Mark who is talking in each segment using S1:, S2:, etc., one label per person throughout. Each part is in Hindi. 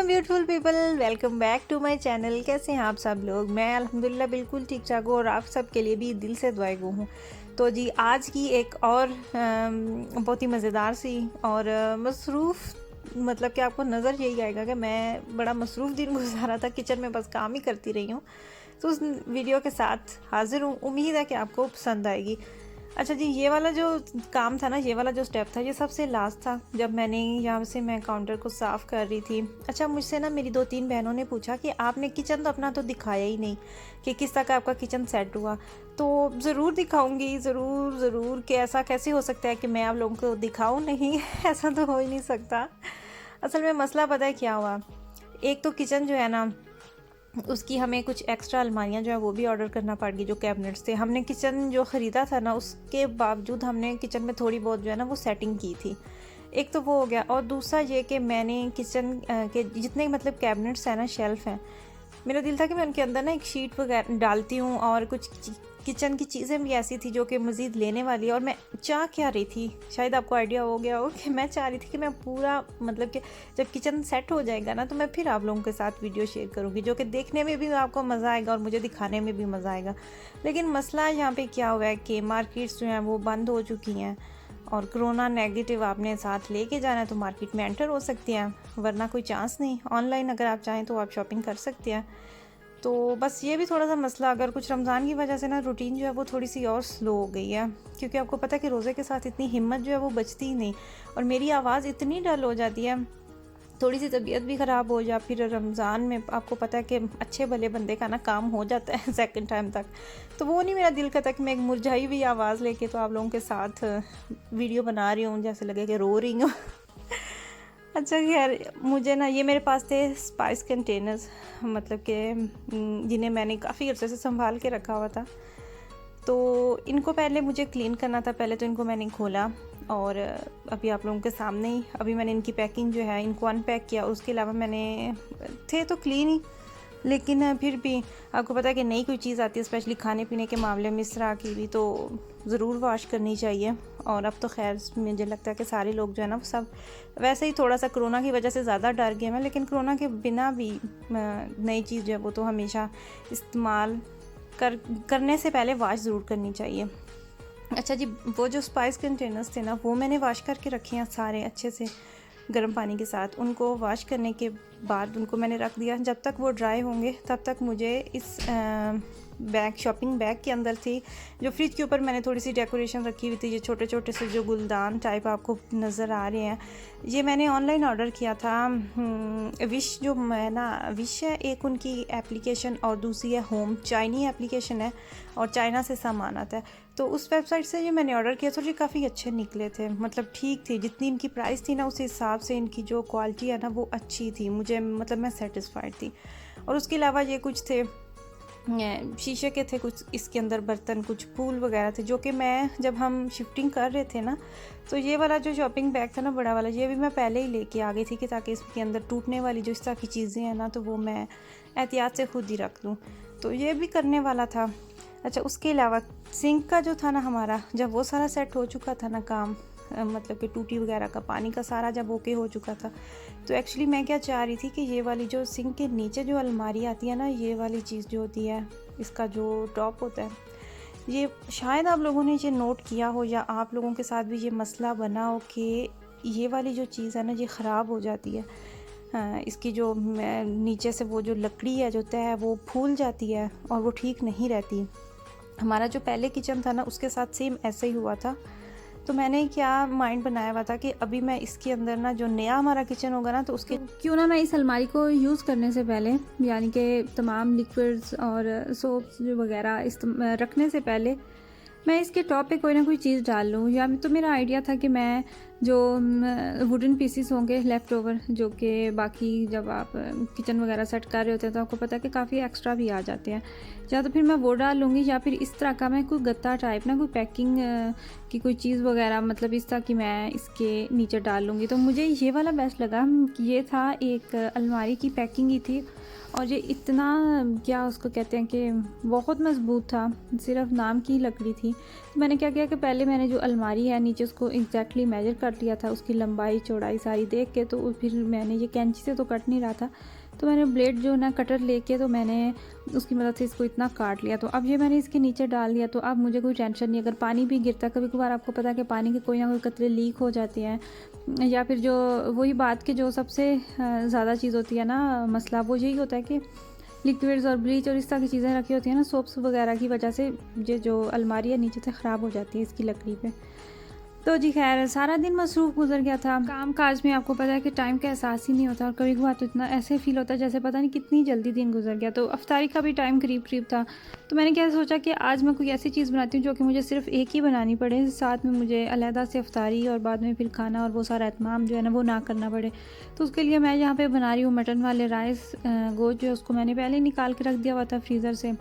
S1: Welcome beautiful people, welcome back to my channel. कैसे हैं आप सब लोग? मैं अल्हम्दुलिल्लाह बिल्कुल ठीक ठाक हूँ और आप सब के लिए भी दिल से दुआएं गो हूँ। तो जी आज की एक और बहुत ही मज़ेदार सी और मसरूफ़, मतलब कि आपको नज़र यही आएगा कि मैं बड़ा मसरूफ़ दिन गुजारा था, किचन में बस काम ही करती रही हूँ। तो उस वीडियो के साथ हाज़िर हूँ, उम्मीद है कि आपको पसंद आएगी। अच्छा जी, ये वाला जो काम था ना, ये वाला जो स्टेप था, ये सबसे लास्ट था जब मैंने यहाँ से मैं काउंटर को साफ़ कर रही थी। अच्छा, मुझसे ना मेरी 2-3 बहनों ने पूछा कि आपने किचन तो अपना तो दिखाया ही नहीं कि किस तरह का आपका किचन सेट हुआ। तो ज़रूर दिखाऊंगी, ज़रूर ज़रूर, कि ऐसा कैसे हो सकता है कि मैं आप लोगों को दिखाऊं नहीं ऐसा तो हो ही नहीं सकता। असल में मसला पता है क्या हुआ, एक तो किचन जो है ना, उसकी हमें कुछ एक्स्ट्रा अलमारियाँ जो है वो भी ऑर्डर करना पड़ गई, जो कैबिनेट्स थे। हमने किचन जो ख़रीदा था ना, उसके बावजूद हमने किचन में थोड़ी बहुत जो है ना वो सेटिंग की थी। एक तो वो हो गया, और दूसरा ये कि मैंने किचन के जितने मतलब कैबिनेट्स हैं ना, शेल्फ़ हैं, मेरा दिल था कि मैं उनके अंदर ना एक शीट वगैरह डालती हूँ, और कुछ किचन की चीज़ें भी ऐसी थी जो कि मज़ीद लेने वाली है। और मैं चाह क्या रही थी, शायद आपको आइडिया हो गया हो, कि मैं चाह रही थी कि मैं पूरा मतलब कि जब किचन सेट हो जाएगा ना, तो मैं फिर आप लोगों के साथ वीडियो शेयर करूँगी, जो कि देखने में भी आपको मज़ा आएगा और मुझे दिखाने में भी मज़ा आएगा। लेकिन मसला यहाँ पे क्या हुआ है कि मार्केट्स जो हैं वो बंद हो चुकी हैं, और कोरोना नेगेटिव आपने साथ लेके जाना है तो मार्केट में एंटर हो सकती हैं, वरना कोई चांस नहीं। ऑनलाइन अगर आप चाहें तो आप शॉपिंग कर सकते हैं। तो बस ये भी थोड़ा सा मसला, अगर कुछ रमज़ान की वजह से ना रूटीन जो है वो थोड़ी सी और स्लो हो गई है, क्योंकि आपको पता है कि रोज़े के साथ इतनी हिम्मत जो है वो बचती ही नहीं, और मेरी आवाज़ इतनी डल हो जाती है, थोड़ी सी तबीयत भी ख़राब हो जा, फिर रमज़ान में आपको पता है कि अच्छे भले बंदे का ना काम हो जाता है सेकंड टाइम तक। तो वो नहीं मेरा दिल करता कि मैं एक मुरझाई हुई आवाज़ लेके तो आप लोगों के साथ वीडियो बना रही हूँ, जैसे लगे कि रो रही हूँ अच्छा खैर, मुझे ना ये मेरे पास थे स्पाइस कंटेनर्स, मतलब कि जिन्हें मैंने काफ़ी अर्से से संभाल के रखा हुआ था। तो इनको पहले मुझे क्लीन करना था। पहले तो इनको मैंने खोला, और अभी आप लोगों के सामने ही अभी मैंने इनकी पैकिंग जो है इनको अनपैक किया। उसके अलावा मैंने थे तो क्लीन ही, लेकिन फिर भी आपको पता है कि नई कोई चीज़ आती है, स्पेशली खाने पीने के मामले में इस तरह की भी, तो ज़रूर वॉश करनी चाहिए। और अब तो खैर मुझे लगता है कि सारे लोग जो है ना वो सब वैसे ही थोड़ा सा कोरोना की वजह से ज़्यादा डर गए हैं, लेकिन कोरोना के बिना भी नई चीज़ जो है वो तो हमेशा इस्तेमाल करने से पहले वॉश ज़रूर करनी चाहिए। अच्छा जी, वो जो स्पाइस कंटेनर्स थे ना, वो मैंने वॉश करके रखे हैं सारे अच्छे से गर्म पानी के साथ। उनको वॉश करने के बाद उनको मैंने रख दिया, जब तक वो ड्राई होंगे तब तक मुझे इस बैग, शॉपिंग बैग के अंदर थी, जो फ्रिज के ऊपर मैंने थोड़ी सी डेकोरेशन रखी हुई थी, ये छोटे छोटे से जो गुलदान टाइप आपको नज़र आ रहे हैं, ये मैंने ऑनलाइन ऑर्डर किया था। विश जो है ना, विश है एक उनकी एप्लीकेशन, और दूसरी है होम, चाइनी एप्लीकेशन है और चाइना से सामान आता है। तो उस वेबसाइट से ये मैंने ऑर्डर किया, तो ये काफ़ी अच्छे निकले थे, मतलब ठीक थी, जितनी इनकी प्राइस थी ना उस हिसाब से इनकी जो क्वालिटी है ना वो अच्छी थी, मुझे मतलब मैं सेटिस्फाइड थी। और उसके अलावा ये कुछ थे शीशे के थे कुछ इसके अंदर बर्तन, कुछ फूल वगैरह थे, जो कि मैं जब हम शिफ्टिंग कर रहे थे ना, तो ये वाला जो शॉपिंग बैग था ना बड़ा वाला, ये भी मैं पहले ही लेके आ गई थी कि ताकि इसके अंदर टूटने वाली जो इस तरह की चीज़ें हैं ना, तो वो मैं एहतियात से खुद ही रख लूँ। तो ये भी करने वाला था। अच्छा, उसके अलावा सिंक का जो था ना हमारा, जब वो सारा सेट हो चुका था ना काम, मतलब कि टूटी वगैरह का पानी का सारा जब ओके हो चुका था, तो एक्चुअली मैं क्या चाह रही थी कि ये वाली जो सिंक के नीचे जो अलमारी आती है ना, ये वाली चीज़ जो होती है, इसका जो टॉप होता है, ये शायद आप लोगों ने ये नोट किया हो, या आप लोगों के साथ भी ये मसला बना हो कि ये वाली जो चीज़ है ना ये ख़राब हो जाती है। इसकी जो नीचे से वो जो लकड़ी है जो तय है वो फूल जाती है और वो ठीक नहीं रहती। हमारा जो पहले किचन था ना उसके साथ सेम ऐसे ही हुआ था। तो मैंने क्या माइंड बनाया हुआ था कि अभी मैं इसके अंदर ना, जो नया हमारा किचन होगा ना, तो उसके
S2: क्यों ना मैं इस अलमारी को यूज़ करने से पहले, यानी कि तमाम लिक्विड्स और सोप्स वगैरह रखने से पहले मैं इसके टॉप पे कोई ना कोई चीज़ डाल लूँ। या तो मेरा आइडिया था कि मैं जो वुडन पीसीस होंगे लेफ़्ट ओवर, जो कि बाकी जब आप किचन वगैरह सेट कर रहे होते हैं तो आपको पता है कि काफ़ी एक्स्ट्रा भी आ जाते हैं, या तो फिर मैं वो डाल लूँगी, या फिर इस तरह का मैं कोई गत्ता टाइप ना, कोई पैकिंग की कोई चीज़ वगैरह, मतलब इस तरह की मैं इसके नीचे डाल लूँगी। तो मुझे ये वाला बेस्ट लगा। ये था एक अलमारी की पैकिंग ही थी, और ये इतना, क्या उसको कहते हैं कि बहुत मज़बूत था, सिर्फ नाम की लकड़ी थी। तो मैंने क्या किया कि पहले मैंने जो अलमारी है नीचे उसको एग्जैक्टली मेजर कर लिया था, उसकी लंबाई चौड़ाई सारी देख के। तो फिर मैंने ये कैंची से तो कट नहीं रहा था, तो मैंने ब्लेड जो ना कटर लेके तो मैंने उसकी मदद से इसको इतना काट लिया। तो अब ये मैंने इसके नीचे डाल दिया, तो अब मुझे कोई टेंशन नहीं। अगर पानी भी गिरता, कभी कभार आपको पता है कि पानी के कोई ना कोई कतरे लीक हो जाते हैं, या फिर जो वही बात की जो सबसे ज़्यादा चीज़ होती है ना मसला, वो यही होता है कि लिक्विड्स और ब्लीच और इस तरह की चीज़ें रखी होती हैं ना, सोप्स वगैरह की वजह से ये जो अलमारी है नीचे से ख़राब हो जाती है इसकी लकड़ी पे। तो जी खैर, सारा दिन मसरूफ़ गुजर गया था काम काज में। आपको पता है कि टाइम का एहसास ही नहीं होता, और कभी कभार तो इतना ऐसे फील होता है जैसे पता नहीं कितनी जल्दी दिन गुजर गया। तो अफ्तारी का भी टाइम करीब करीब था, तो मैंने क्या सोचा कि आज मैं कोई ऐसी चीज़ बनाती हूँ जो कि मुझे सिर्फ एक ही बनानी पड़े, साथ में मुझे अलहदा से अफ्तारी और बाद में फिर खाना और वो सारा एहतमाम जो है ना वो ना करना पड़े। तो उसके लिए मैं यहाँ पे बना रही हूँ मटन वाले राइस। गोश्त जो है उसको मैंने पहले ही निकाल के रख दिया हुआ था फ्रीज़र से,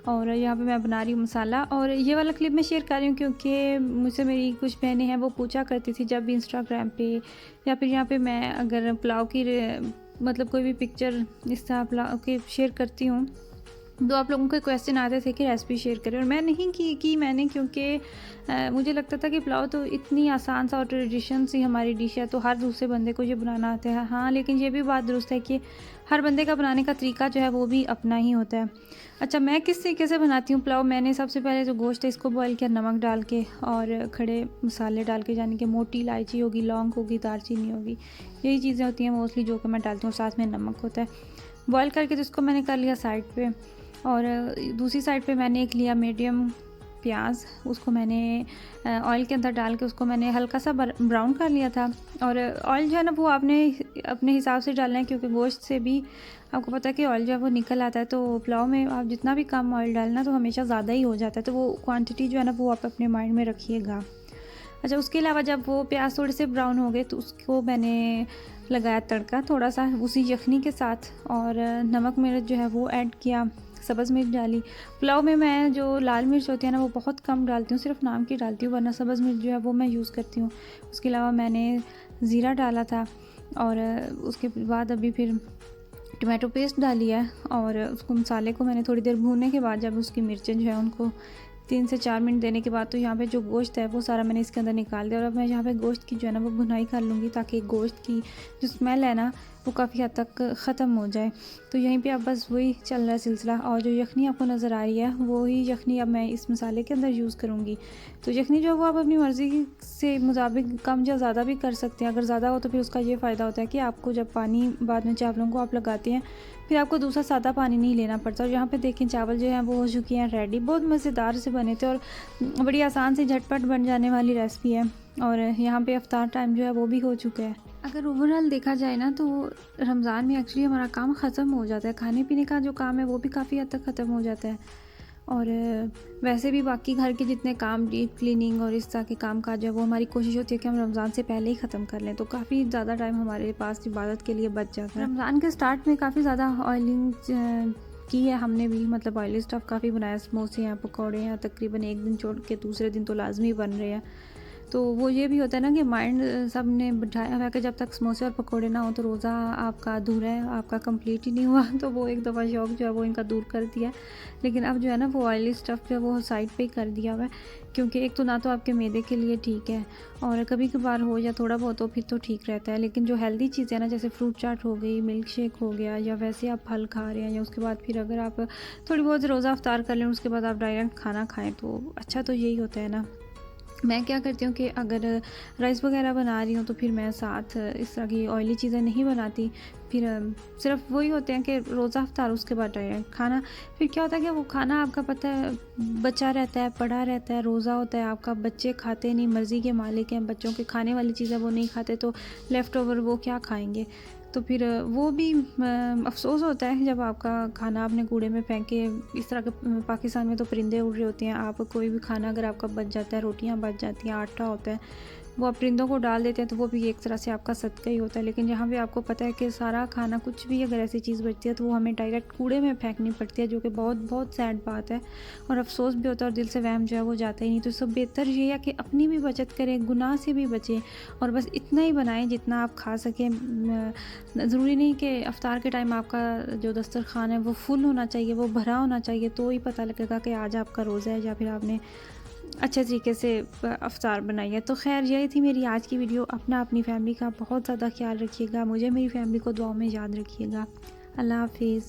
S2: और यहाँ पे मैं बना रही हूँ मसाला। और ये वाला क्लिप मैं शेयर कर रही हूँ क्योंकि मुझसे मेरी कुछ बहनें हैं वो पूछा करती थी जब भी इंस्टाग्राम पे या फिर यहाँ पे मैं अगर पुलाव की मतलब कोई भी पिक्चर इस तरह पुलाव की शेयर करती हूँ, तो आप लोगों के क्वेश्चन आते थे कि रेसिपी शेयर करें। और मैं नहीं की मैंने, क्योंकि मुझे लगता था कि पुलाव तो इतनी आसान सा और ट्रेडिशन सी हमारी डिश है, तो हर दूसरे बंदे को ये बनाना आता है। हाँ, लेकिन ये भी बात दुरुस्त है कि हर बंदे का बनाने का तरीका जो है वो भी अपना ही होता है। अच्छा, मैं किस तरीके से बनाती हूँ पुलाव। मैंने सबसे पहले जो गोश्त है इसको बॉईल किया नमक डाल के, और खड़े मसाले डाल के, यानी कि मोटी इलायची होगी, लौंग होगी, दालचीनी होगी, यही चीज़ें होती हैं मोस्टली जो कि मैं डालती हूँ, साथ में नमक होता है। बॉईल करके तो इसको मैंने कर लिया साइड पे, और दूसरी साइड पे मैंने एक लिया मीडियम प्याज, उसको मैंने ऑयल के अंदर डाल के उसको मैंने हल्का सा ब्राउन कर लिया था। और ऑयल जो है ना वो आपने अपने हिसाब से डालना है, क्योंकि गोश्त से भी आपको पता है कि ऑयल जो है वो निकल आता है। तो पुलाव में आप जितना भी कम ऑयल डालना तो हमेशा ज़्यादा ही हो जाता है, तो वो क्वांटिटी जो है ना वो आप अपने माइंड में रखिएगा। अच्छा, उसके अलावा जब वो प्याज थोड़े से ब्राउन हो गए तो उसको मैंने लगाया तड़का थोड़ा सा उसी यखनी के साथ, और नमक मिर्च जो है वो ऐड किया, सब्ज़ मिर्च डाली। पुलाव में मैं जो लाल मिर्च होती है ना वो बहुत कम डालती हूँ, सिर्फ नाम की डालती हूँ, वरना सब्ज़ मिर्च जो है वो मैं यूज़ करती हूँ। उसके अलावा मैंने ज़ीरा डाला था, और उसके बाद अभी फिर टमाटो पेस्ट डाली है, और उसको मसाले को मैंने थोड़ी देर भूनने के बाद जब उसकी मिर्चें जो है उनको 3 से 4 मिनट देने के बाद, तो यहाँ पे जो गोश्त है वो सारा मैंने इसके अंदर निकाल दिया। और अब मैं यहाँ पे गोश्त की जो है ना वो भुनाई कर लूँगी, ताकि गोश्त की जो स्मेल है ना वो काफ़ी हद तक ख़त्म हो जाए। तो यहीं पे अब बस वही चल रहा है सिलसिला। और जो यखनी आपको नज़र आ रही है वही यखनी अब मैं इस मसाले के अंदर यूज़ करूँगी। तो यखनी जो है वो आप अपनी मर्ज़ी से मुताबिक कम या ज़्यादा भी कर सकते हैं। अगर ज़्यादा हो तो फिर उसका ये फ़ायदा होता है कि आपको जब पानी बाद में चावलों को आप लगाते हैं फिर आपको दूसरा सादा पानी नहीं लेना पड़ता। और यहाँ पे देखें चावल जो हैं वो हो चुके हैं रेडी, बहुत मज़ेदार से बने थे और बड़ी आसान से झटपट बन जाने वाली रेसिपी है। और यहाँ पे इफ्तार टाइम जो है वो भी हो चुका है। अगर ओवरऑल देखा जाए ना तो रमज़ान में एक्चुअली हमारा काम ख़त्म हो जाता है, खाने पीने का जो काम है वो भी काफ़ी हद तक ख़त्म हो जाता है। और वैसे भी बाकी घर के जितने काम, डीप क्लीनिंग और इस तरह के काम काज है वो हमारी कोशिश होती है कि हम रमज़ान से पहले ही ख़त्म कर लें, तो काफ़ी ज़्यादा टाइम हमारे पास इबादत के लिए बच जाता है। रमज़ान के स्टार्ट में काफ़ी ज़्यादा ऑयलिंग की है हमने भी, मतलब ऑयली स्टफ़ काफ़ी बनाया, समोसे हैं, पकौड़े हैं, तकरीबन एक दिन छोड़ के दूसरे दिन तो लाजमी बन रहे हैं। तो वो ये भी होता है ना कि माइंड सब ने बिठाया हुआ है कि जब तक समोसे और पकोड़े ना हो तो रोज़ा आपका अधूरा है, आपका कंप्लीट ही नहीं हुआ। तो वो एक दफ़ा शौक जो है वो इनका दूर कर दिया, लेकिन अब जो है ना वो ऑयली स्टफ़ जो है वो साइड पे ही कर दिया हुआ है, क्योंकि एक तो ना तो आपके मैदे के लिए ठीक है और कभी कभार हो या थोड़ा बहुत हो फिर तो ठीक रहता है। लेकिन जो हेल्दी चीज़ें हैं ना, जैसे फ्रूट चाट हो गई, मिल्क शेक हो गया, या वैसे आप फल खा रहे हैं, या उसके बाद फिर अगर आप थोड़ी बहुत रोज़ा अफ्तार कर लें उसके बाद आप डायरेक्ट खाना खाएँ तो अच्छा तो यही होता है ना। मैं क्या करती हूँ कि अगर राइस वगैरह बना रही हूँ तो फिर मैं साथ इस तरह की ऑयली चीज़ें नहीं बनाती, फिर सिर्फ वही होते हैं कि रोज़ा अफ्तार उसके बाद डायरेक्ट खाना। फिर क्या होता है कि वो खाना आपका पता है बचा रहता है, पड़ा रहता है, रोज़ा होता है आपका, बच्चे खाते नहीं, मर्ज़ी के मालिक हैं, बच्चों के खाने वाली चीज़ें वो नहीं खाते, तो लेफ़्ट ओवर वो क्या खाएंगे। तो फिर वो भी अफसोस होता है जब आपका खाना आपने कूड़े में फेंक के, इस तरह के पाकिस्तान में तो परिंदे उड़ रहे होते हैं, आप कोई भी खाना अगर आपका बच जाता है, रोटियां बच जाती हैं, आटा होता है, वो आप परिंदों को डाल देते हैं, तो वो भी एक तरह से आपका सदका ही होता है। लेकिन यहाँ पे आपको पता है कि सारा खाना कुछ भी अगर ऐसी चीज़ बचती है तो वो हमें डायरेक्ट कूड़े में फेंकनी पड़ती है, जो कि बहुत बहुत सैड बात है और अफसोस भी होता है और दिल से वहम जो है वो जाता ही नहीं। तो सब बेहतर ये है कि अपनी भी बचत करें, गुनाह से भी बचें और बस इतना ही बनाएं जितना आप खा सकें। ज़रूरी नहीं कि इफ्तार के टाइम आपका जो दस्तरखान है वो फुल होना चाहिए, वो भरा होना चाहिए, तो ही पता लगेगा कि आज आपका रोज़ा है या फिर आपने अच्छे तरीके से इफ्तार बनाई है। तो ख़ैर यही थी मेरी आज की वीडियो। अपना अपनी फ़ैमिली का बहुत ज़्यादा ख्याल रखिएगा, मुझे मेरी फ़ैमिली को दुआओं में याद रखिएगा। अल्लाह हाफ़िज़।